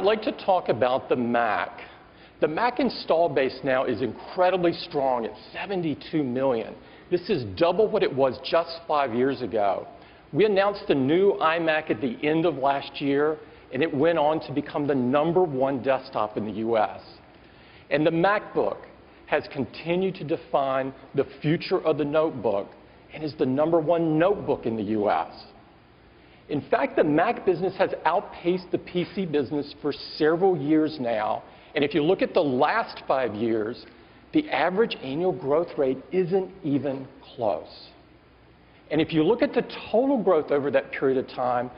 I'd like to talk about the Mac. The Mac install base now is incredibly strong at 72 million. This is double what it was just 5 years ago. We announced the new iMac at the end of last year, and it went on to become the #1 desktop in the US. And the MacBook has continued to define the future of the notebook and is the #1 notebook in the US. In fact, the Mac business has outpaced the PC business for several years now. And if you look at the last 5 years, the average annual growth rate isn't even close. And if you look at the total growth over that period of time,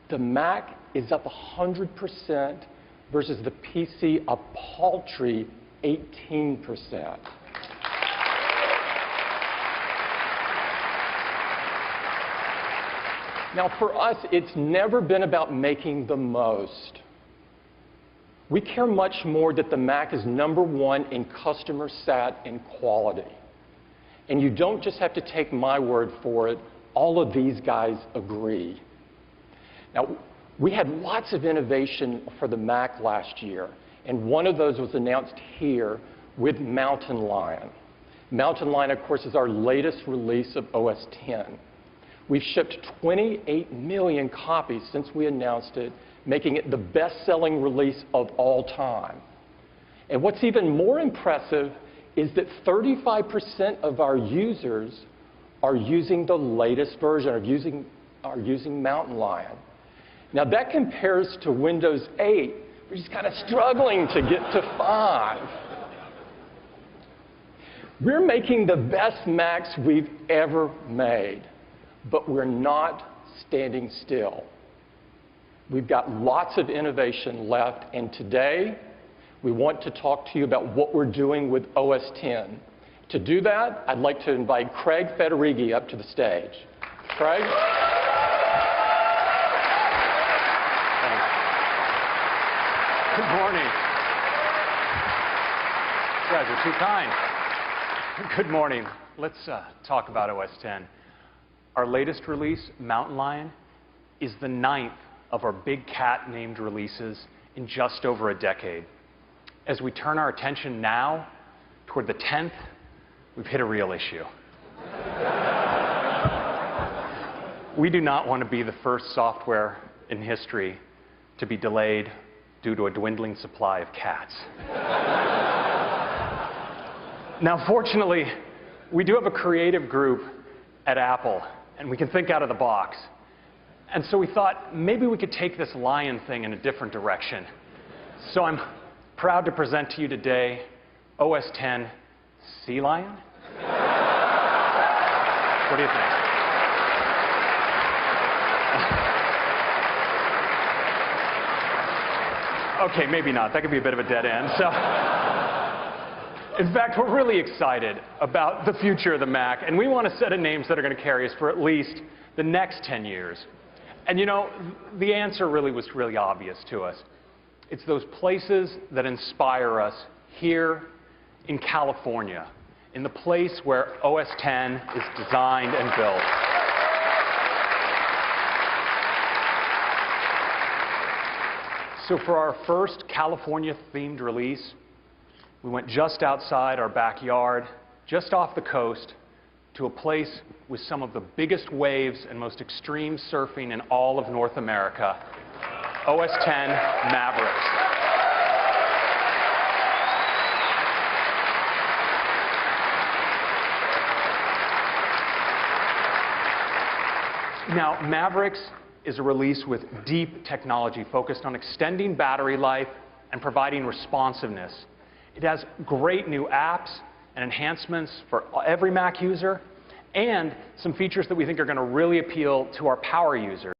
the Mac is up 100% versus the PC a paltry 18%. Now, for us, it's never been about making the most. We care much more that the Mac is #1 in customer sat and quality. And you don't just have to take my word for it. All of these guys agree. Now, we had lots of innovation for the Mac last year, and one of those was announced here with Mountain Lion. Mountain Lion, of course, is our latest release of OS X. We've shipped 28 million copies since we announced it, making it the best-selling release of all time. And what's even more impressive is that 35% of our users are using the latest version, are using Mountain Lion. Now, that compares to Windows 8, which is kind of struggling to get to 5. We're making the best Macs we've ever made, but we're not standing still. We've got lots of innovation left, and today we want to talk to you about what we're doing with OS X. To do that, I'd like to invite Craig Federighi up to the stage. Craig? Thanks. Good morning. You guys are too kind. Good morning. Let's talk about OS X. Our latest release, Mountain Lion, is the 9th of our big cat named releases in just over a decade. As we turn our attention now toward the 10th, we've hit a real issue. We do not want to be the first software in history to be delayed due to a dwindling supply of cats. Now, fortunately, we do have a creative group at Apple, and we can think out of the box. And so we thought maybe we could take this lion thing in a different direction. So I'm proud to present to you today OS X Sea Lion. What do you think? Okay, maybe not. That could be a bit of a dead end. So, in fact, we're really excited about the future of the Mac, and we want a set of names that are going to carry us for at least the next 10 years. And you know, the answer was really obvious to us. It's those places that inspire us here in California, in the place where OS X is designed and built. So for our first California-themed release, we went just outside our backyard, just off the coast, to a place with some of the biggest waves and most extreme surfing in all of North America, OS X Maverick. Now, Mavericks is a release with deep technology focused on extending battery life and providing responsiveness. It has great new apps and enhancements for every Mac user, and some features that we think are going to really appeal to our power users.